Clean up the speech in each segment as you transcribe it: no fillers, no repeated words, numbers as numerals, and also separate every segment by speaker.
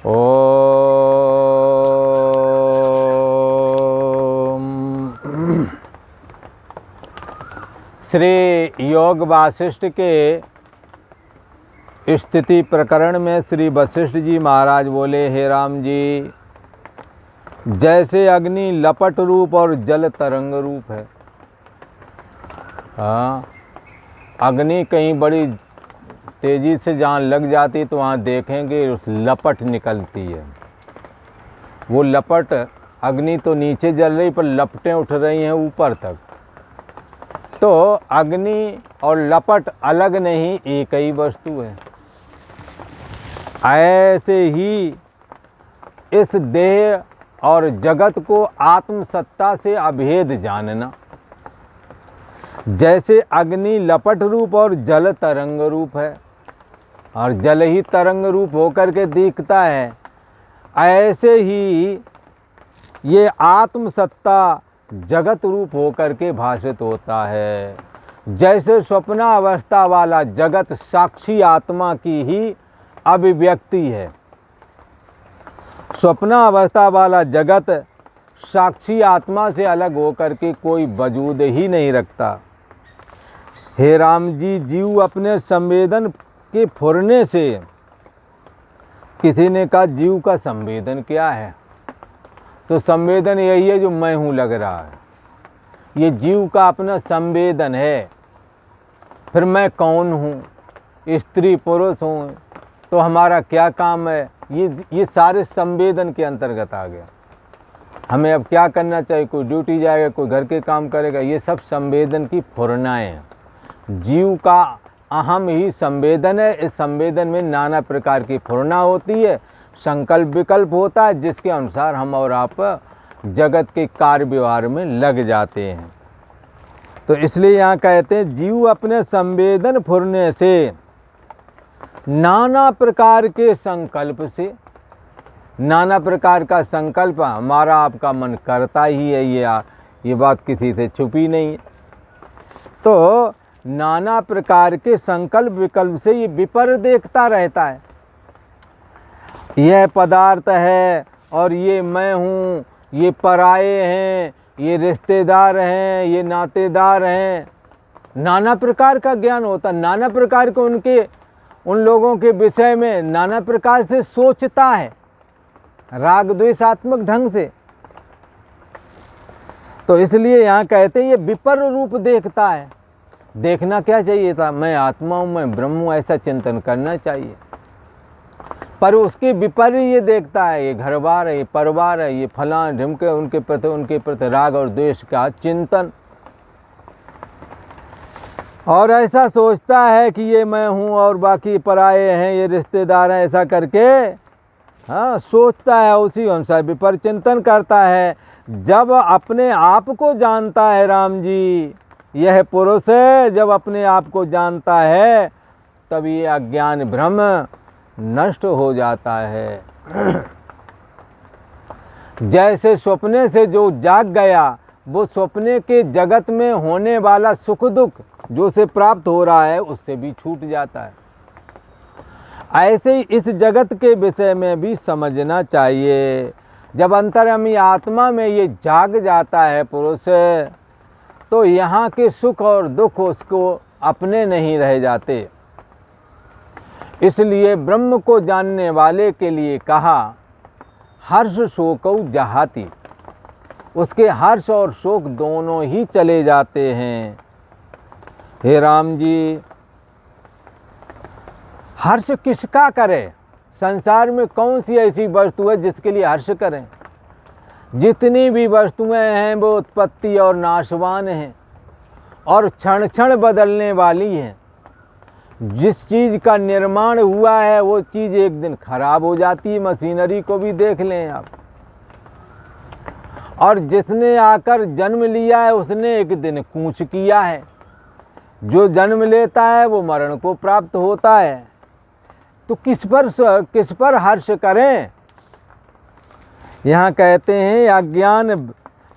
Speaker 1: ओम। श्री योग वासिष्ठ के स्थिति प्रकरण में श्री वशिष्ठ जी महाराज बोले, हे राम जी, जैसे अग्नि लपट रूप और जल तरंग रूप है। हाँ, अग्नि कहीं बड़ी तेज़ी से जहाँ लग जाती तो वहाँ देखेंगे उस लपट निकलती है। वो लपट, अग्नि तो नीचे जल रही पर लपटें उठ रही हैं ऊपर तक। तो अग्नि और लपट अलग नहीं, एक ही वस्तु है। ऐसे ही इस देह और जगत को आत्मसत्ता से अभेद जानना। जैसे अग्नि लपट रूप और जल तरंग रूप है और जल ही तरंग रूप होकर के दिखता है, ऐसे ही ये आत्मसत्ता जगत रूप होकर के भाषित होता है। जैसे स्वप्नावस्था वाला जगत साक्षी आत्मा की ही अभिव्यक्ति है। स्वप्नावस्था वाला जगत साक्षी आत्मा से अलग होकर के कोई वजूद ही नहीं रखता। हे राम जी, जीव अपने संवेदन के फुरने से, किसी ने कहा जीव का संवेदन क्या है, तो संवेदन यही है जो मैं हूँ लग रहा है। ये जीव का अपना संवेदन है। फिर मैं कौन हूँ, स्त्री पुरुष हूँ, तो हमारा क्या काम है, ये सारे संवेदन के अंतर्गत आ गया। हमें अब क्या करना चाहिए, कोई ड्यूटी जाएगा, कोई घर के काम करेगा, ये सब संवेदन की फुरनाएँ हैं। जीव का अहम ही संवेदन है। इस संवेदन में नाना प्रकार की फुरना होती है, संकल्प विकल्प होता है, जिसके अनुसार हम और आप जगत के कार्य व्यवहार में लग जाते हैं। तो इसलिए यहाँ कहते हैं, जीव अपने संवेदन फुरने से, नाना प्रकार के संकल्प से, नाना प्रकार का संकल्प हमारा आपका मन करता ही है, ये बात किसी से छुपी नहीं है। तो नाना प्रकार के संकल्प विकल्प से ये विपर देखता रहता है। यह पदार्थ है और ये मैं हूँ, ये पराये हैं, ये रिश्तेदार हैं, ये नातेदार हैं। नाना प्रकार का ज्ञान होता, नाना प्रकार के उन लोगों के विषय में नाना प्रकार से सोचता है, राग द्वेषात्मक ढंग से। तो इसलिए यहाँ कहते हैं ये विपर रूप देखता है। देखना क्या चाहिए था, मैं आत्मा हूँ, मैं ब्रह्म हूँ, ऐसा चिंतन करना चाहिए। पर उसके विपरीत ये देखता है, ये घरबार है, ये परिवार है, ये फलां ढिमके, उनके प्रति राग और द्वेष का चिंतन। और ऐसा सोचता है कि ये मैं हूँ और बाकी पराये हैं, ये रिश्तेदार हैं, ऐसा करके हाँ सोचता है, उसी अनुसार विपर चिंतन करता है। जब अपने आप को जानता है, राम जी, यह पुरुष है, जब अपने आप को जानता है तब ये अज्ञान भ्रम नष्ट हो जाता है। जैसे सपने से जो जाग गया, वो सपने के जगत में होने वाला सुख दुख जो से प्राप्त हो रहा है उससे भी छूट जाता है। ऐसे ही इस जगत के विषय में भी समझना चाहिए। जब अंतर्यामी आत्मा में ये जाग जाता है पुरुष, तो यहाँ के सुख और दुख उसको अपने नहीं रह जाते। इसलिए ब्रह्म को जानने वाले के लिए कहा, हर्ष शोकौ जहाति। उसके हर्ष और शोक दोनों ही चले जाते हैं। हे राम जी, हर्ष किसका करे? संसार में कौन सी ऐसी वस्तु है जिसके लिए हर्ष करें? जितनी भी वस्तुएं हैं वो उत्पत्ति और नाशवान हैं और क्षण क्षण बदलने वाली हैं। जिस चीज़ का निर्माण हुआ है वो चीज़ एक दिन खराब हो जाती है। मशीनरी को भी देख लें आप। और जिसने आकर जन्म लिया है उसने एक दिन कूच किया है। जो जन्म लेता है वो मरण को प्राप्त होता है। तो किस पर हर्ष करें? यहाँ कहते हैं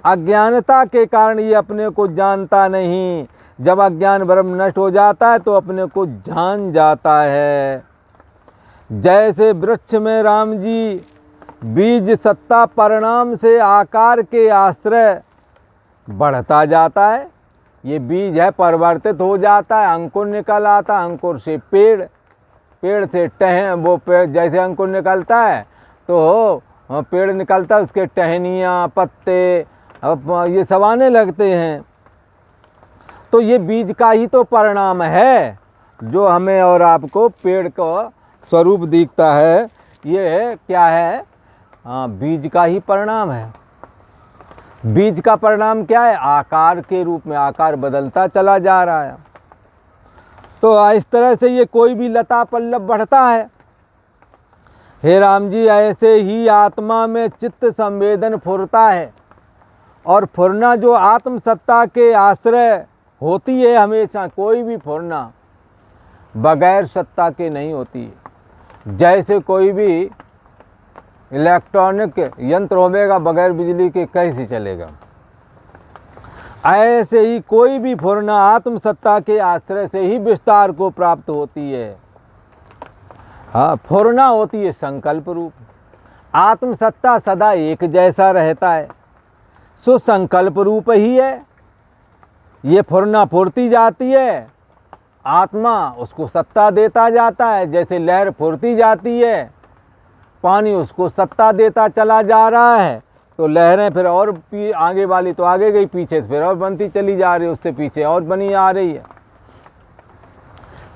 Speaker 1: अज्ञानता के कारण ये अपने को जानता नहीं। जब अज्ञान भ्रम नष्ट हो जाता है तो अपने को जान जाता है। जैसे वृक्ष में राम जी बीज सत्ता परिणाम से आकार के आश्रय बढ़ता जाता है। ये बीज है, परिवर्तित हो जाता है, अंकुर निकल आता, अंकुर से पेड़, पेड़ से वो पेड़ जैसे अंकुर निकलता है तो पेड़ निकलता है, उसके टहनियाँ, पत्ते ये सब आने लगते हैं। तो ये बीज का ही तो परिणाम है जो हमें और आपको पेड़ का स्वरूप दिखता है। ये क्या है? बीज का ही परिणाम है। बीज का परिणाम क्या है? आकार के रूप में आकार बदलता चला जा रहा है। तो इस तरह से ये कोई भी लता पल्लव बढ़ता है। हे राम जी, ऐसे ही आत्मा में चित्त संवेदन फुरता है, और फुरना जो आत्म सत्ता के आश्रय होती है हमेशा, कोई भी फुरना बगैर सत्ता के नहीं होती। जैसे कोई भी इलेक्ट्रॉनिक यंत्र होगा बगैर बिजली के कैसे चलेगा, ऐसे ही कोई भी फुरना आत्म सत्ता के आश्रय से ही विस्तार को प्राप्त होती है। हाँ, फुरना होती है संकल्प रूप। आत्म सत्ता सदा एक जैसा रहता है, सो संकल्प रूप ही है। ये फुरना फुरती जाती है, आत्मा उसको सत्ता देता जाता है। जैसे लहर फुरती जाती है, पानी उसको सत्ता देता चला जा रहा है, तो लहरें फिर और आगे वाली तो आगे गई, पीछे फिर और बनती चली जा रही है, उससे पीछे और बनी आ रही है।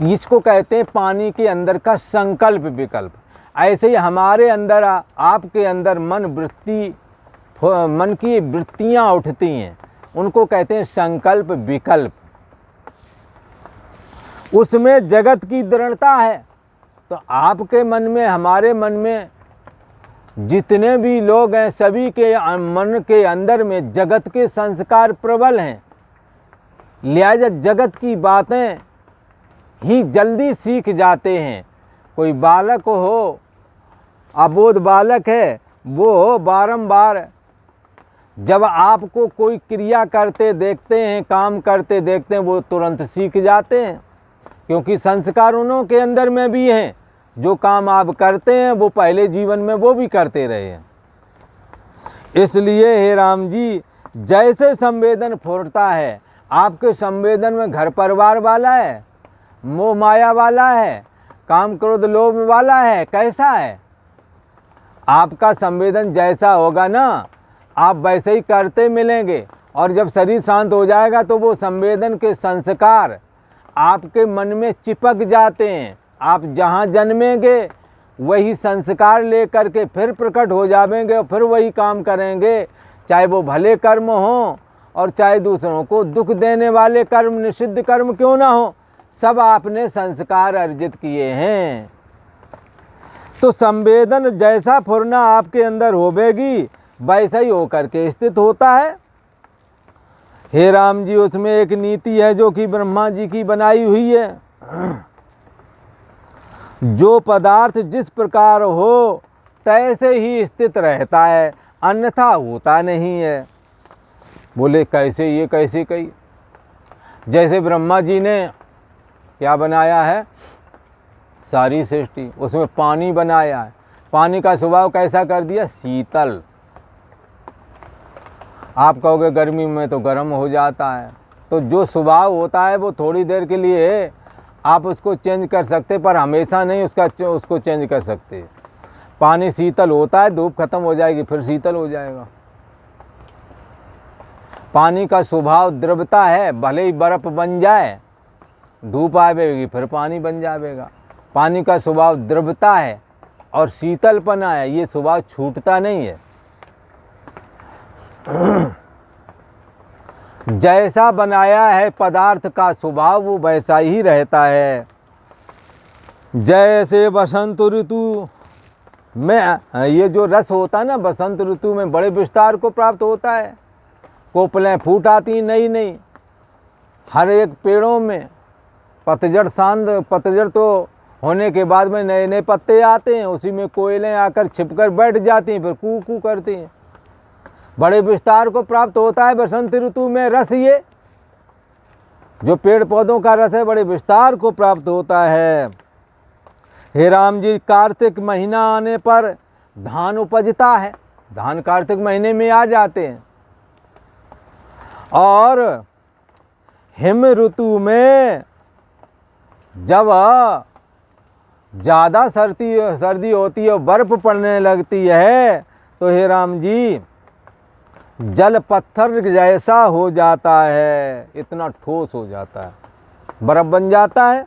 Speaker 1: इसको कहते हैं पानी के अंदर का संकल्प विकल्प। ऐसे ही हमारे अंदर, आपके अंदर मन की वृत्तियाँ उठती हैं, उनको कहते हैं संकल्प विकल्प। उसमें जगत की दृढ़ता है। तो आपके मन में, हमारे मन में जितने भी लोग हैं, सभी के मन के अंदर में जगत के संस्कार प्रबल हैं। लिहाजा जगत की बातें ही जल्दी सीख जाते हैं। कोई बालक हो, अबोध बालक है, वो बारंबार जब आपको कोई क्रिया करते देखते हैं, काम करते देखते हैं, वो तुरंत सीख जाते हैं, क्योंकि संस्कार उन्हों के अंदर में भी हैं। जो काम आप करते हैं वो पहले जीवन में वो भी करते रहे हैं। इसलिए हे राम जी, जैसे संवेदन फुरता है, आपके संवेदन में घर परिवार वाला है, मोह माया वाला है, काम क्रोध लोभ वाला है, कैसा है? आपका संवेदन जैसा होगा ना, आप वैसे ही करते मिलेंगे। और जब शरीर शांत हो जाएगा तो वो संवेदन के संस्कार आपके मन में चिपक जाते हैं। आप जहाँ जन्मेंगे वही संस्कार लेकर के फिर प्रकट हो जाएंगे और फिर वही काम करेंगे, चाहे वो भले कर्म हो और चाहे दूसरों को दुख देने वाले कर्म, निषिद्ध कर्म क्यों ना हो, सब आपने संस्कार अर्जित किए हैं। तो संवेदन जैसा फुरना आपके अंदर होवेगी, वैसा ही होकर के स्थित होता है। हे राम जी, उसमें एक नीति है जो कि ब्रह्मा जी की बनाई हुई है। जो पदार्थ जिस प्रकार हो तैसे ही स्थित रहता है, अन्यथा होता नहीं है। बोले कैसे? ये कैसे कही? जैसे ब्रह्मा जी ने क्या बनाया है? सारी सृष्टि, उसमें पानी बनाया है। पानी का स्वभाव कैसा कर दिया? शीतल। आप कहोगे गर्मी में तो गर्म हो जाता है। तो जो स्वभाव होता है वो थोड़ी देर के लिए आप उसको चेंज कर सकते, पर हमेशा नहीं उसको चेंज कर सकते। पानी शीतल होता है, धूप खत्म हो जाएगी फिर शीतल हो जाएगा। पानी का स्वभाव द्रवता है, भले ही बर्फ बन जाए, धूप आवेगी फिर पानी बन जाएगा। पानी का स्वभाव द्रवता है और शीतलपना है, ये स्वभाव छूटता नहीं है। जैसा बनाया है पदार्थ का स्वभाव वो वैसा ही रहता है। जैसे बसंत ऋतु में ये जो रस होता है ना, बसंत ऋतु में बड़े विस्तार को प्राप्त होता है। कोपलें फूट आती नई नई, हर एक पेड़ों में पतझड़ तो होने के बाद में नए नए पत्ते आते हैं, उसी में कोयलें आकर छिपकर बैठ जाती हैं, फिर कू कू करती हैं। बड़े विस्तार को प्राप्त होता है बसंत ऋतु में रस। ये जो पेड़ पौधों का रस है बड़े विस्तार को प्राप्त होता है। हे राम जी, कार्तिक महीना आने पर धान उपजता है, धान कार्तिक महीने में आ जाते हैं। और हिम ऋतु में जब ज़्यादा सर्दी होती है और बर्फ़ पड़ने लगती है तो हे राम जी जल पत्थर जैसा हो जाता है, इतना ठोस हो जाता है, बर्फ़ बन जाता है।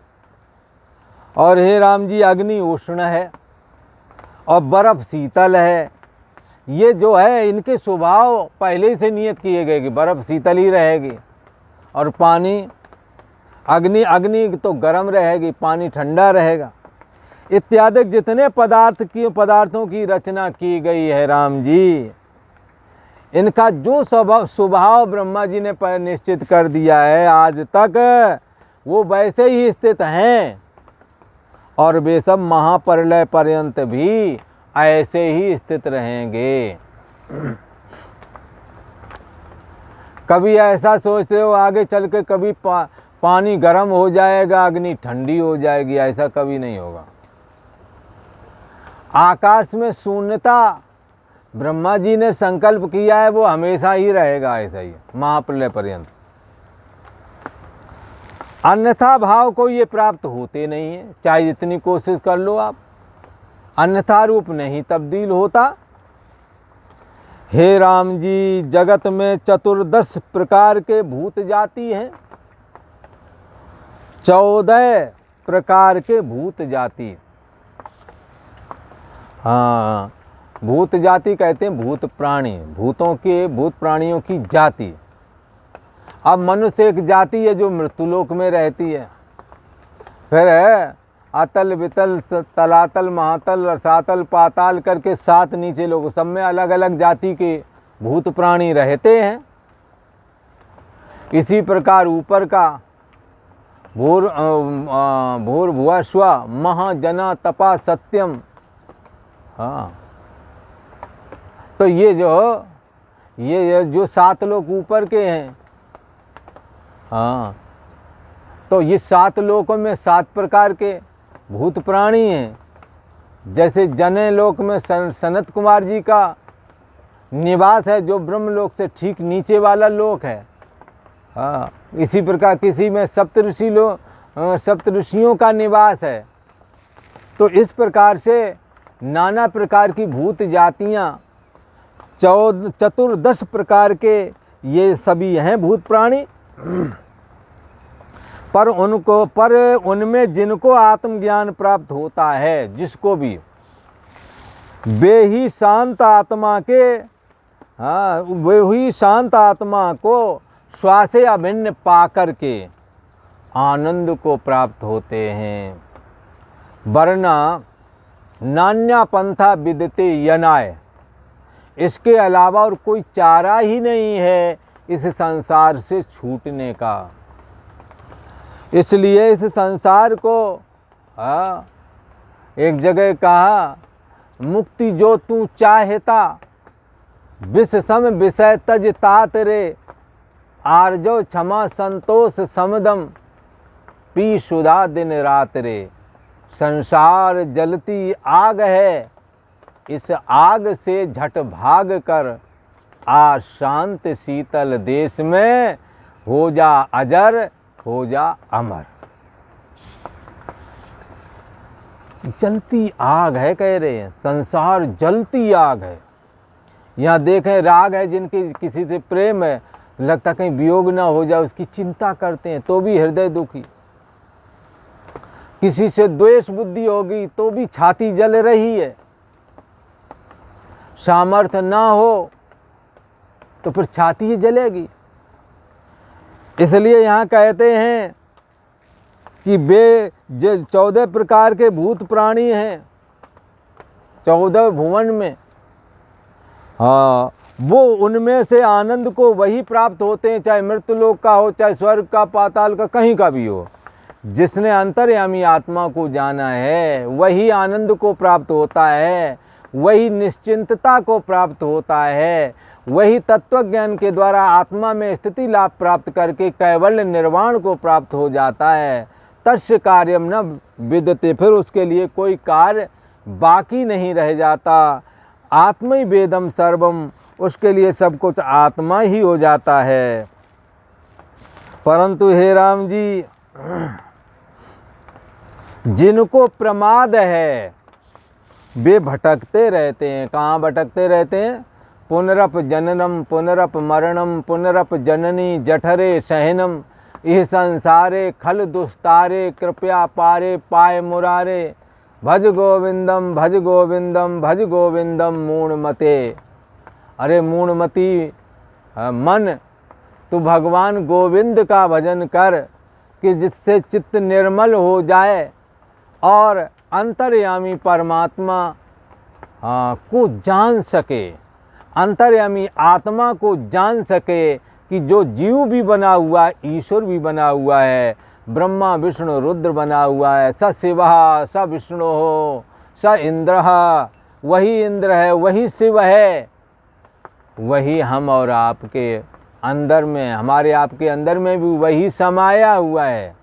Speaker 1: और हे राम जी अग्नि उष्ण है और बर्फ़ शीतल है। ये जो है इनके स्वभाव पहले ही से नियत किए गए कि बर्फ़ शीतल ही रहेगी और पानी अग्नि तो गर्म रहेगी, पानी ठंडा रहेगा। इत्यादि जितने पदार्थों की रचना की गई है राम जी, इनका जो स्वभाव ब्रह्मा जी ने निश्चित कर दिया है आज तक, वो वैसे ही स्थित हैं और वे सब महाप्रलय पर्यंत भी ऐसे ही स्थित रहेंगे। कभी ऐसा सोचते हो आगे चल के कभी पानी गर्म हो जाएगा, अग्नि ठंडी हो जाएगी, ऐसा कभी नहीं होगा। आकाश में शून्यता ब्रह्मा जी ने संकल्प किया है, वो हमेशा ही रहेगा, ऐसा ही महाप्रलय पर्यंत। अन्यथा भाव को ये प्राप्त होते नहीं है, चाहे जितनी कोशिश कर लो आप, अन्यथा रूप नहीं तब्दील होता। हे राम जी, जगत में 14 प्रकार के भूत जाति हैं, 14 प्रकार के भूत जाति। हाँ, भूत जाति कहते हैं भूत प्राणी, भूत प्राणियों की जाति। अब मनुष्य एक जाति है जो मृत्युलोक में रहती है, फिर है अतल वितल तलातल महातल रसातल पाताल करके 7 नीचे लोग, सब में अलग अलग जाति के भूत प्राणी रहते हैं। इसी प्रकार ऊपर का भूर्भुवः स्वः महाजना तपा सत्यम। हाँ, तो ये जो 7 लोग ऊपर के हैं, हाँ, तो ये 7 लोकों में 7 प्रकार के भूत प्राणी हैं। जैसे जने लोक में सनत कुमार जी का निवास है, जो ब्रह्मलोक से ठीक नीचे वाला लोक है। हाँ, इसी प्रकार किसी में सप्तऋषियों का निवास है। तो इस प्रकार से नाना प्रकार की भूत जातियाँ 14 प्रकार के ये सभी हैं भूत प्राणी। पर उनमें जिनको आत्मज्ञान प्राप्त होता है, जिसको भी, वे ही शांत आत्मा के, हाँ, वे ही शांत आत्मा को श्वासे अभिन्न पाकर के आनंद को प्राप्त होते हैं। वरना नान्या पंथा विदते यनाय, इसके अलावा और कोई चारा ही नहीं है इस संसार से छूटने का। इसलिए इस संसार को एक जगह कहा, मुक्ति जो तू चाहता विष सम विषय तज तात रे, आर्जो क्षमा संतोष समदम पी सुधा दिन रात रे। संसार जलती आग है, इस आग से झट भाग कर आ शांत शीतल देश में, हो जा अजर हो जा अमर। जलती आग है कह रहे हैं, संसार जलती आग है। यहाँ देखें राग है जिनके किसी से प्रेम है, लगता कहीं वियोग ना हो जाए उसकी चिंता करते हैं तो भी हृदय दुखी। किसी से द्वेष बुद्धि होगी तो भी छाती जल रही है। सामर्थ्य ना हो तो फिर छाती ही जलेगी। इसलिए यहाँ कहते हैं कि वे जो 14 प्रकार के भूत प्राणी हैं 14 भुवन में, हाँ, वो उनमें से आनंद को वही प्राप्त होते हैं, चाहे मृत्युलोक का हो, चाहे स्वर्ग का, पाताल का, कहीं का भी हो। जिसने अंतर्यामी आत्मा को जाना है वही आनंद को प्राप्त होता है, वही निश्चिंतता को प्राप्त होता है, वही तत्व ज्ञान के द्वारा आत्मा में स्थिति लाभ प्राप्त करके कैवल्य निर्वाण को प्राप्त हो जाता है। तस्य कार्यम न विद्यते, फिर उसके लिए कोई कार्य बाकी नहीं रह जाता। आत्मा ही वेदम सर्वम, उसके लिए सब कुछ आत्मा ही हो जाता है। परंतु हे राम जी, जिनको प्रमाद है वे भटकते रहते हैं। कहाँ भटकते रहते हैं? पुनरप जननम पुनरप मरणम पुनरप जननी जठरे सहनम, इह संसारे खल दुस्तारे, कृपया पारे पाए मुरारे, भज गोविंदम भज गोविंदम भज गोविंदम मूढ़मते। अरे मूढ़मती मन, तू भगवान गोविंद का भजन कर कि जिससे चित्त निर्मल हो जाए और अंतर्यामी परमात्मा को जान सके, अंतर्यामी आत्मा को जान सके कि जो जीव भी बना हुआ है ईश्वर भी बना हुआ है, ब्रह्मा विष्णु रुद्र बना हुआ है। स शिवः स विष्णु हो स इंद्र, वही इंद्र है वही शिव है, वही हम और आपके अंदर में, हमारे आपके अंदर में भी वही समाया हुआ है।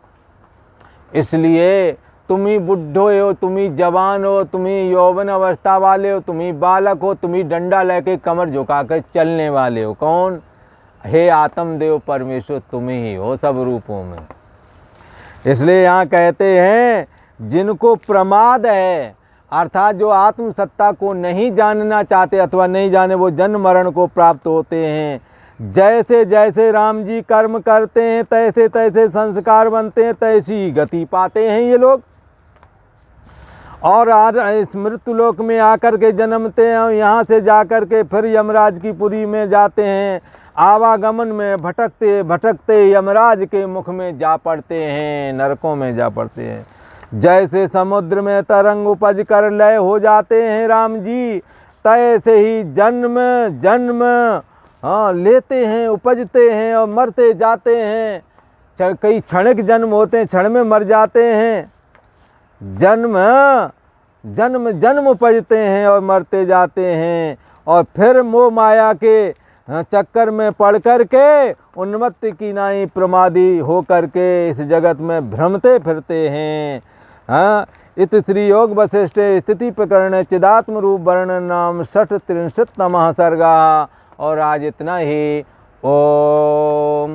Speaker 1: इसलिए तुम ही बुढ़ो हो, तुम ही जवान हो, तुम ही यौवन अवस्था वाले हो, तुम ही बालक हो, तुम ही डंडा लेके कमर झुका कर चलने वाले हो। कौन? हे आत्मदेव परमेश्वर, तुम ही हो सब रूपों में। इसलिए यहाँ कहते हैं जिनको प्रमाद है, अर्थात जो आत्म सत्ता को नहीं जानना चाहते अथवा नहीं जाने, वो जन्म मरण को प्राप्त होते हैं। जैसे जैसे राम जी कर्म करते हैं तैसे तैसे संस्कार बनते हैं, तैसी गति पाते हैं ये लोग। और आज इस मृत्यु लोक में आकर के जन्मते हैं, यहाँ से जाकर के फिर यमराज की पुरी में जाते हैं। आवागमन में भटकते भटकते यमराज के मुख में जा पड़ते हैं, नरकों में जा पड़ते हैं। जैसे समुद्र में तरंग उपज कर लय हो जाते हैं राम जी, तैसे ही जन्म जन्म लेते हैं, उपजते हैं और मरते जाते हैं। कई क्षणिक जन्म होते हैं, क्षण में मर जाते हैं। जन्म जन्म जन्म उपजते हैं और मरते जाते हैं, और फिर मोह माया के चक्कर में पड़ कर के उन्मत्त की नाई प्रमादी हो कर के इस जगत में भ्रमते फिरते हैं। इत श्री योग वशिष्ठ स्थिति प्रकरण चिदात्म रूप वर्णन नाम 63तमः सर्गा। और आज इतना ही। ओम।